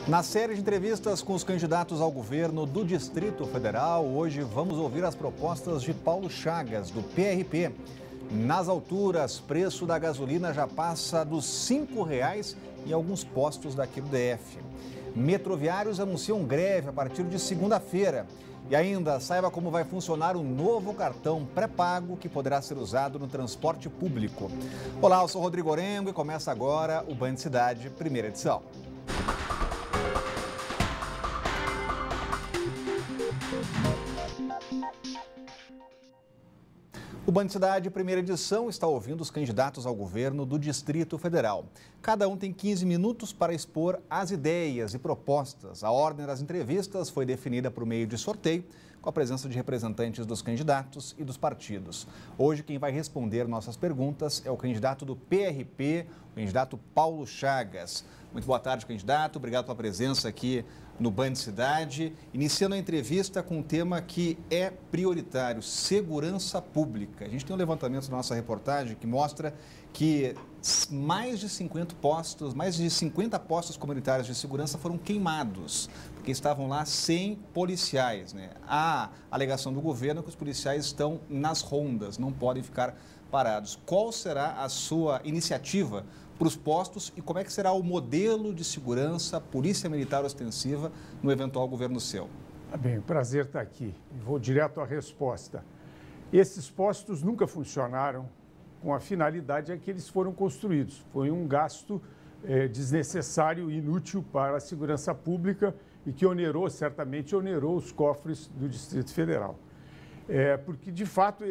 Na série de entrevistas com os candidatos ao governo do Distrito Federal, hoje vamos ouvir as propostas de Paulo Chagas, do PRP. Nas alturas, preço da gasolina já passa dos R$ 5,00 em alguns postos daqui do DF. Metroviários anunciam greve a partir de segunda-feira. E ainda, saiba como vai funcionar o novo cartão pré-pago que poderá ser usado no transporte público. Olá, eu sou Rodrigo Orengo e começa agora o Band Cidade, primeira edição. O Band Cidade, primeira edição, está ouvindo os candidatos ao governo do Distrito Federal. Cada um tem 15 minutos para expor as ideias e propostas. A ordem das entrevistas foi definida por meio de sorteio, com a presença de representantes dos candidatos e dos partidos. Hoje, quem vai responder nossas perguntas é o candidato do PRP, o candidato Paulo Chagas. Muito boa tarde, candidato. Obrigado pela presença aqui no Band Cidade, iniciando a entrevista com um tema que é prioritário, segurança pública. A gente tem um levantamento na nossa reportagem que mostra que mais de 50 postos comunitários de segurança foram queimados, porque estavam lá sem policiais, né? A alegação do governo é que os policiais estão nas rondas, não podem ficar parados. Qual será a sua iniciativa para os postos e como é que será o modelo de segurança, polícia militar ostensiva, no eventual governo seu? Bem, prazer estar aqui. Vou direto à resposta. Esses postos nunca funcionaram com a finalidade a que eles foram construídos. Foi um gasto desnecessário e inútil para a segurança pública e que certamente onerou os cofres do Distrito Federal. Porque, de fato,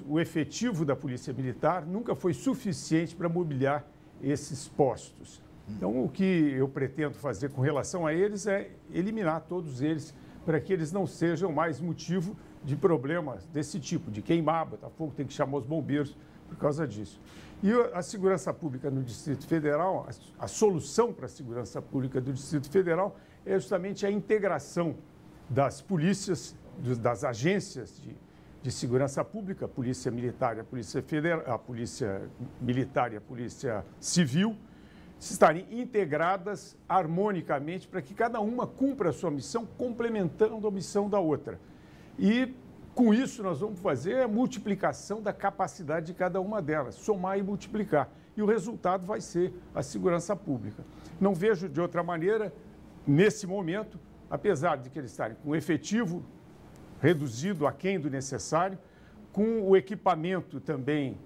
o efetivo da Polícia Militar nunca foi suficiente para mobiliar esses postos. Então, o que eu pretendo fazer com relação a eles é eliminar todos eles para que eles não sejam mais motivo de problemas desse tipo, de queimar, botar fogo, tem que chamar os bombeiros por causa disso. E a segurança pública no Distrito Federal, a solução para a segurança pública do Distrito Federal é justamente a integração das polícias, das agências de segurança pública, a Polícia Militar e a Polícia Federal, a Polícia Militar e a Polícia Civil, estarem integradas harmonicamente para que cada uma cumpra a sua missão, complementando a missão da outra. E, com isso, nós vamos fazer a multiplicação da capacidade de cada uma delas, somar e multiplicar. E o resultado vai ser a segurança pública. Não vejo de outra maneira, nesse momento, apesar de que eles estarem com efetivo reduzido aquém do necessário, com o equipamento também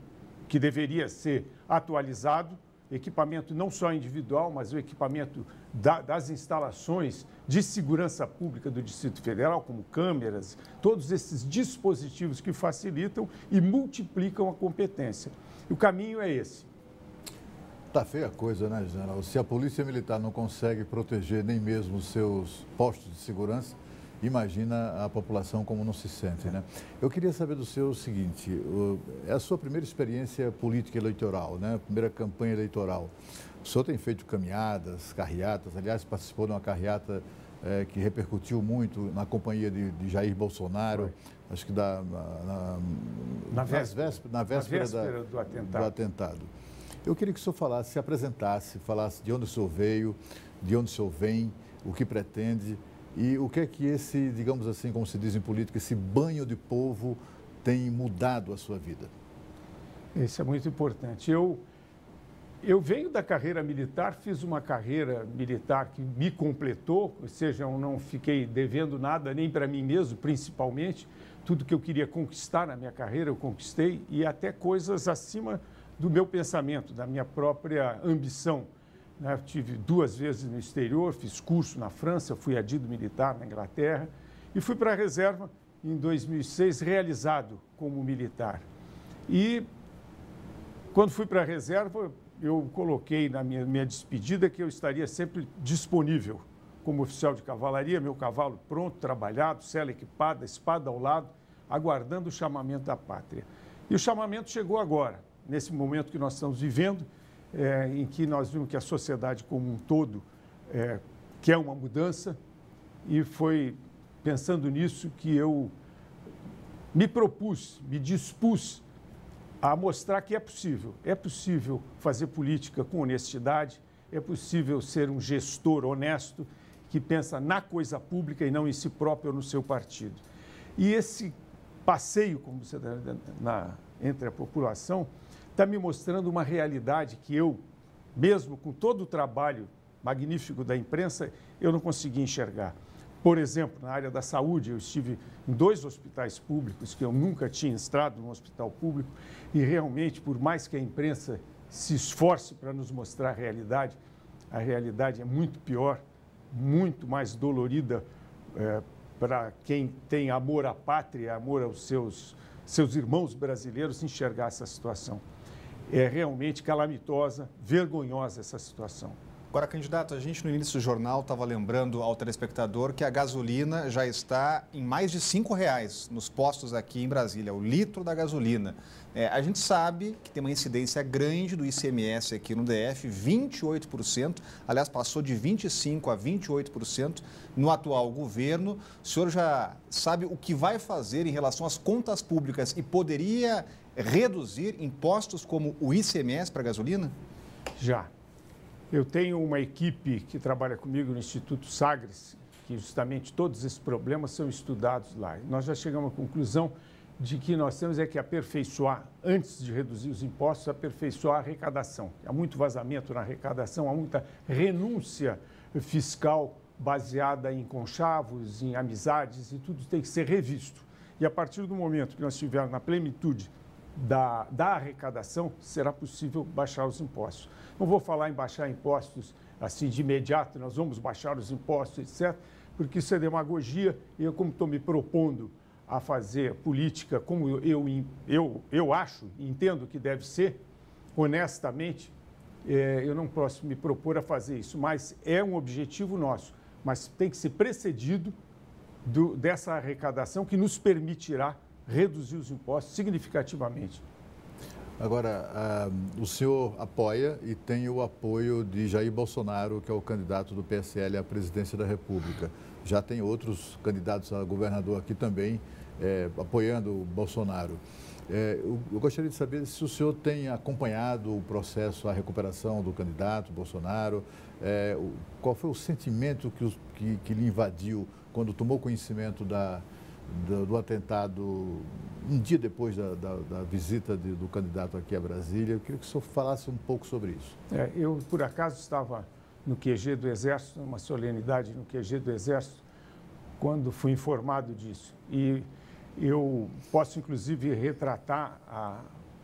que deveria ser atualizado, equipamento não só individual, mas o equipamento das instalações de segurança pública do Distrito Federal, como câmeras, todos esses dispositivos que facilitam e multiplicam a competência. E o caminho é esse. Tá feia a coisa, né, general? Se a Polícia Militar não consegue proteger nem mesmo os seus postos de segurança, imagina a população como não se sente, né? Eu queria saber do senhor o seguinte, é a sua primeira experiência política eleitoral, né? Primeira campanha eleitoral. O senhor tem feito caminhadas, carreatas, aliás, participou de uma carreata que repercutiu muito na companhia de Jair Bolsonaro, acho que na véspera do atentado. Eu queria que o senhor se apresentasse, falasse de onde o senhor veio, de onde o senhor vem, o que pretende. E o que é que esse, digamos assim, como se diz em política, esse banho de povo tem mudado a sua vida? Isso é muito importante. Eu venho da carreira militar, fiz uma carreira militar que me completou, ou seja, eu não fiquei devendo nada nem para mim mesmo, principalmente. Tudo que eu queria conquistar na minha carreira eu conquistei e até coisas acima do meu pensamento, da minha própria ambição. Tive 2 vezes no exterior, fiz curso na França, fui adido militar na Inglaterra e fui para a reserva em 2006, realizado como militar. E quando fui para a reserva, eu coloquei na minha despedida que eu estaria sempre disponível como oficial de cavalaria, meu cavalo pronto, trabalhado, sela equipada, espada ao lado, aguardando o chamamento da pátria. E o chamamento chegou agora, nesse momento que nós estamos vivendo, em que nós vimos que a sociedade como um todo quer uma mudança e foi pensando nisso que eu me dispus a mostrar que é possível fazer política com honestidade, é possível ser um gestor honesto que pensa na coisa pública e não em si próprio ou no seu partido. E esse passeio, como você entre a população, está me mostrando uma realidade que eu, mesmo com todo o trabalho magnífico da imprensa, eu não consegui enxergar. Por exemplo, na área da saúde, eu estive em 2 hospitais públicos, que eu nunca tinha entrado num hospital público, e realmente, por mais que a imprensa se esforce para nos mostrar a realidade é muito pior, muito mais dolorida para quem tem amor à pátria, amor aos seus irmãos brasileiros, enxergar essa situação. É realmente calamitosa, vergonhosa essa situação. Agora, candidato, a gente no início do jornal estava lembrando ao telespectador que a gasolina já está em mais de R$ 5,00 nos postos aqui em Brasília, o litro da gasolina. A gente sabe que tem uma incidência grande do ICMS aqui no DF, 28%, aliás, passou de 25% a 28% no atual governo. O senhor já sabe o que vai fazer em relação às contas públicas e poderia reduzir impostos como o ICMS para a gasolina? Já. Eu tenho uma equipe que trabalha comigo no Instituto Sagres, que justamente todos esses problemas são estudados lá. Nós já chegamos à conclusão de que nós temos que aperfeiçoar, antes de reduzir os impostos, aperfeiçoar a arrecadação. Há muito vazamento na arrecadação, há muita renúncia fiscal baseada em conchavos, em amizades, e tudo tem que ser revisto. E a partir do momento que nós estivermos na plenitude da arrecadação, será possível baixar os impostos. Não vou falar em baixar impostos assim de imediato, nós vamos baixar os impostos, etc., porque isso é demagogia e eu, como estou me propondo a fazer política como eu acho e entendo que deve ser, honestamente, eu não posso me propor a fazer isso, mas é um objetivo nosso, mas tem que ser precedido dessa arrecadação que nos permitirá reduzir os impostos significativamente. Agora, o senhor apoia e tem o apoio de Jair Bolsonaro, que é o candidato do PSL à presidência da República. Já tem outros candidatos a governador aqui também apoiando o Bolsonaro. Eu gostaria de saber se o senhor tem acompanhado o processo, a recuperação do candidato Bolsonaro, qual foi o sentimento que lhe invadiu quando tomou conhecimento do atentado um dia depois da visita do candidato aqui a Brasília. Eu queria que o senhor falasse um pouco sobre isso. Eu, por acaso, estava no QG do Exército, numa solenidade no QG do Exército, quando fui informado disso. E eu posso, inclusive, retratar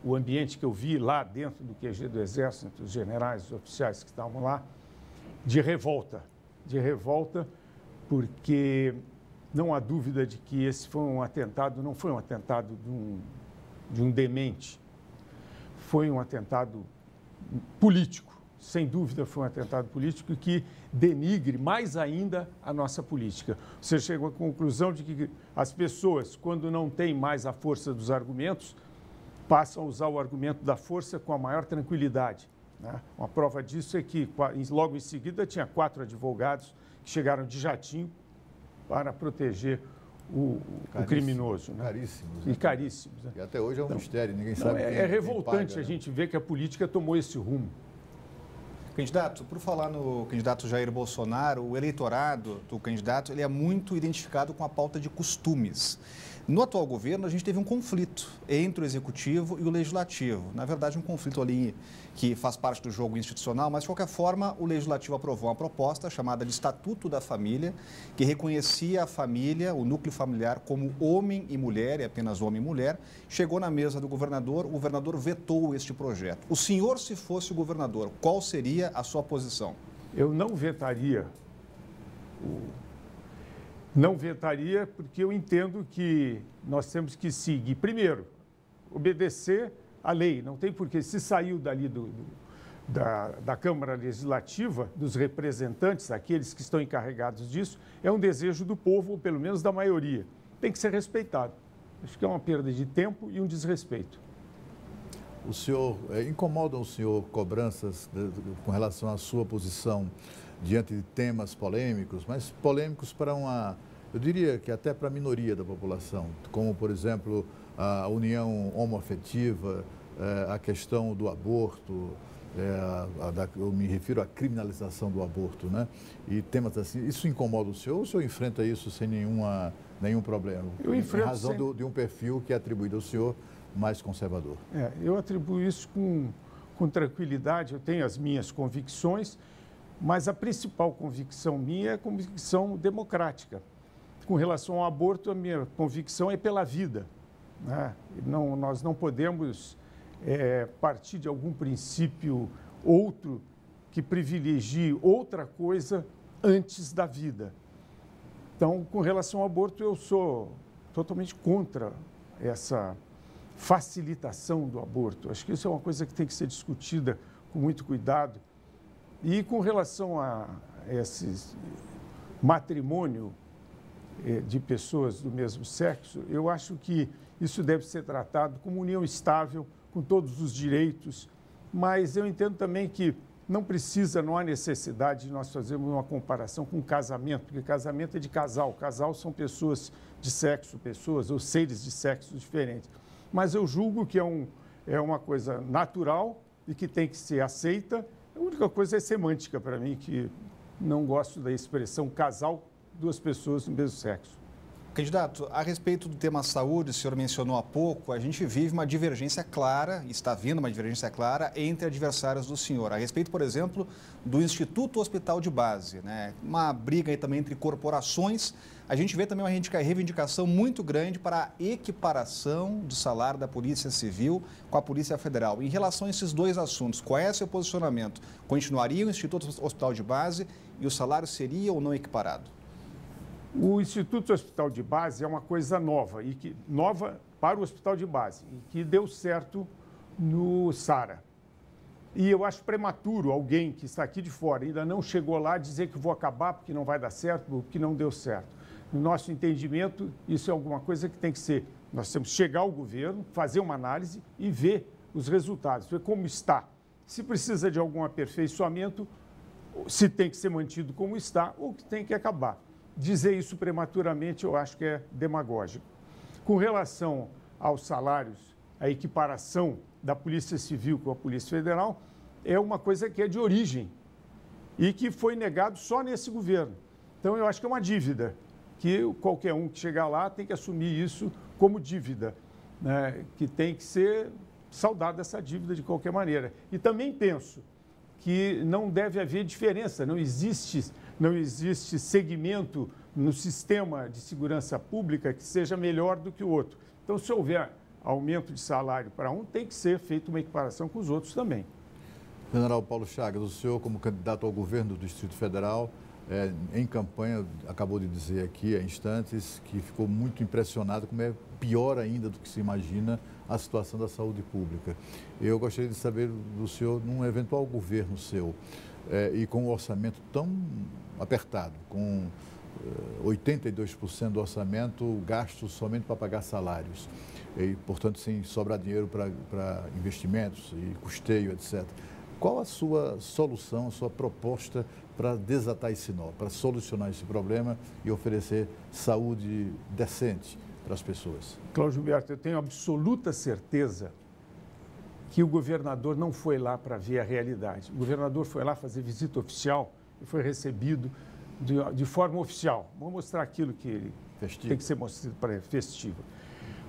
o ambiente que eu vi lá dentro do QG do Exército, entre os generais, os oficiais que estavam lá, de revolta porque não há dúvida de que esse foi um atentado, não foi um atentado de um demente, foi um atentado político, sem dúvida foi um atentado político que denigre mais ainda a nossa política. Você chegou à conclusão de que as pessoas, quando não têm mais a força dos argumentos, passam a usar o argumento da força com a maior tranquilidade, né? Uma prova disso é que logo em seguida tinha 4 advogados que chegaram de jatinho para proteger o criminoso. Né? Caríssimos. E caríssimos. Né? E até hoje é um mistério, ninguém sabe quem é revoltante paga, a gente ver que a política tomou esse rumo. Candidato, por falar no candidato Jair Bolsonaro, o eleitorado do candidato ele é muito identificado com a pauta de costumes. No atual governo, a gente teve um conflito entre o Executivo e o Legislativo. Na verdade, um conflito ali que faz parte do jogo institucional, mas, de qualquer forma, o Legislativo aprovou uma proposta chamada de Estatuto da Família, que reconhecia a família, o núcleo familiar, como homem e mulher, e apenas homem e mulher. Chegou na mesa do governador, o governador vetou este projeto. O senhor, se fosse o governador, qual seria a sua posição? Eu não vetaria Não vetaria porque eu entendo que nós temos que seguir, primeiro, obedecer à lei. Não tem porquê, se saiu dali da Câmara Legislativa, dos representantes, aqueles que estão encarregados disso, é um desejo do povo, ou pelo menos da maioria. Tem que ser respeitado. Acho que é uma perda de tempo e um desrespeito. O senhor, incomodam o senhor cobranças com relação à sua posição diante de temas polêmicos, mas polêmicos para eu diria que até para a minoria da população, como, por exemplo, a união homoafetiva, a questão do aborto, eu me refiro à criminalização do aborto, né? E temas assim, isso incomoda o senhor ou o senhor enfrenta isso sem nenhum problema? Eu enfrento em razão de um perfil que é atribuído ao senhor mais conservador. Eu atribuo isso com tranquilidade, eu tenho as minhas convicções, mas a principal convicção minha é a convicção democrática. Com relação ao aborto, a minha convicção é pela vida, né? Nós não podemos partir de algum princípio outro que privilegie outra coisa antes da vida. Então, com relação ao aborto, eu sou totalmente contra essa facilitação do aborto. Acho que isso é uma coisa que tem que ser discutida com muito cuidado. E com relação a esse matrimônio de pessoas do mesmo sexo, eu acho que isso deve ser tratado como união estável, com todos os direitos, mas eu entendo também que não há necessidade de nós fazermos uma comparação com casamento, porque casamento é de casal. Casal são pessoas de sexo, ou seres de sexos diferentes. Mas eu julgo que é uma coisa natural e que tem que ser aceita. A única coisa é semântica para mim, que não gosto da expressão casal, duas pessoas do mesmo sexo. Candidato, a respeito do tema saúde, o senhor mencionou há pouco, a gente vive uma divergência clara, está vindo uma divergência clara entre adversários do senhor. A respeito, por exemplo, do Instituto Hospital de Base, né? Uma briga aí também entre corporações. A gente vê também uma reivindicação muito grande para a equiparação do salário da Polícia Civil com a Polícia Federal. Em relação a esses dois assuntos, qual é o seu posicionamento? Continuaria o Instituto Hospital de Base e o salário seria ou não equiparado? O Instituto Hospital de Base é uma coisa nova, nova para o Hospital de Base, e que deu certo no SARA. E eu acho prematuro alguém que está aqui de fora, ainda não chegou lá, dizer que vou acabar porque não vai dar certo, porque não deu certo. No nosso entendimento, isso é alguma coisa que tem que ser. Nós temos que chegar ao governo, fazer uma análise e ver os resultados, ver como está. Se precisa de algum aperfeiçoamento, se tem que ser mantido como está ou que tem que acabar. Dizer isso prematuramente eu acho que é demagógico. Com relação aos salários, a equiparação da Polícia Civil com a Polícia Federal é uma coisa que é de origem e que foi negado só nesse governo. Então, eu acho que é uma dívida, que qualquer um que chegar lá tem que assumir isso como dívida, né? Que tem que ser saldada essa dívida de qualquer maneira. E também penso que não deve haver diferença, não existe segmento no sistema de segurança pública que seja melhor do que o outro. Então, se houver aumento de salário para um, tem que ser feita uma equiparação com os outros também. General Paulo Chagas, o senhor, como candidato ao governo do Distrito Federal, em campanha, acabou de dizer aqui há instantes que ficou muito impressionado como é pior ainda do que se imagina a situação da saúde pública. Eu gostaria de saber do senhor, num eventual governo seu, e com um orçamento tão apertado, com 82% do orçamento gasto somente para pagar salários, e, portanto, sem sobrar dinheiro para investimentos e custeio, etc. Qual a sua solução, a sua proposta para desatar esse nó, para solucionar esse problema e oferecer saúde decente para as pessoas? Cláudio Humberto, eu tenho absoluta certeza que o governador não foi lá para ver a realidade. O governador foi lá fazer visita oficial e foi recebido de forma oficial. Vou mostrar aquilo que ele tem que ser mostrado para festivo.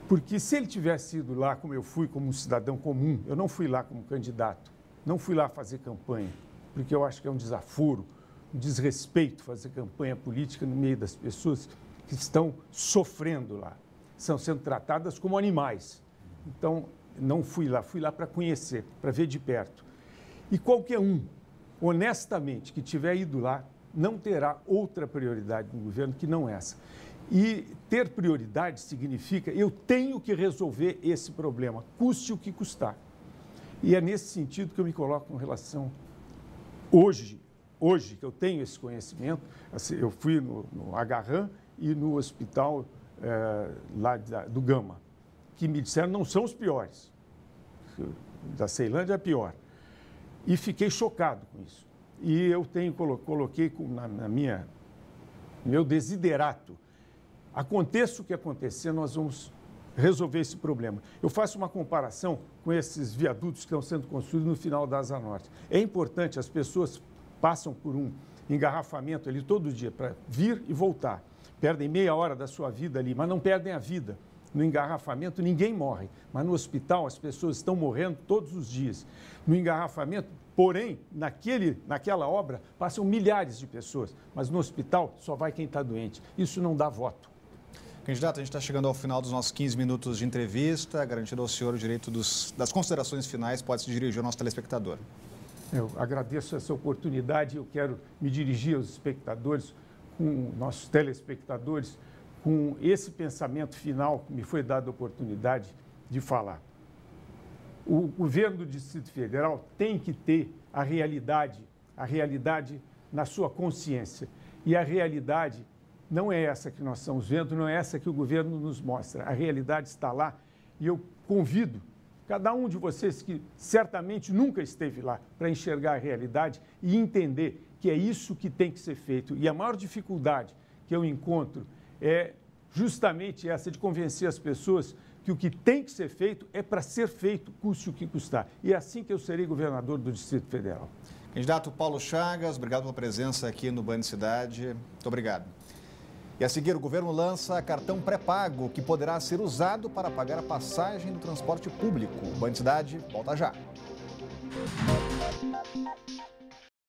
Porque se ele tivesse ido lá, como eu fui, como um cidadão comum, eu não fui lá como candidato, não fui lá fazer campanha, porque eu acho que é um desaforo, um desrespeito fazer campanha política no meio das pessoas que estão sofrendo lá, estão sendo tratadas como animais. Então, não fui lá para conhecer, para ver de perto. E qualquer um, honestamente, que tiver ido lá, não terá outra prioridade no governo que não essa. E ter prioridade significa eu tenho que resolver esse problema, custe o que custar. E é nesse sentido que eu me coloco com relação, hoje que eu tenho esse conhecimento, assim, eu fui no Agarram e no hospital lá do Gama, que me disseram não são os piores, da Ceilândia é pior. E fiquei chocado com isso. E eu coloquei meu desiderato, aconteça o que acontecer, nós vamos resolver esse problema. Eu faço uma comparação com esses viadutos que estão sendo construídos no final da Asa Norte. É importante, as pessoas passam por um engarrafamento ali todo dia para vir e voltar. Perdem meia hora da sua vida ali, mas não perdem a vida. No engarrafamento ninguém morre, mas no hospital as pessoas estão morrendo todos os dias. No engarrafamento, porém, naquela obra passam milhares de pessoas, mas no hospital só vai quem está doente. Isso não dá voto. Candidato, a gente está chegando ao final dos nossos 15 minutos de entrevista, garantindo ao senhor o direito das considerações finais, pode se dirigir ao nosso telespectador. Eu agradeço essa oportunidade, eu quero me dirigir aos espectadores, com nossos telespectadores, com esse pensamento final que me foi dada a oportunidade de falar. O governo do Distrito Federal tem que ter a realidade na sua consciência. E a realidade não é essa que nós estamos vendo, não é essa que o governo nos mostra. A realidade está lá e eu convido cada um de vocês que certamente nunca esteve lá para enxergar a realidade e entender que é isso que tem que ser feito. E a maior dificuldade que eu encontro é justamente essa de convencer as pessoas que o que tem que ser feito é para ser feito, custe o que custar. E é assim que eu serei governador do Distrito Federal. Candidato Paulo Chagas, obrigado pela presença aqui no Band Cidade. Muito obrigado. E a seguir, o governo lança cartão pré-pago que poderá ser usado para pagar a passagem do transporte público. Band Cidade, volta já.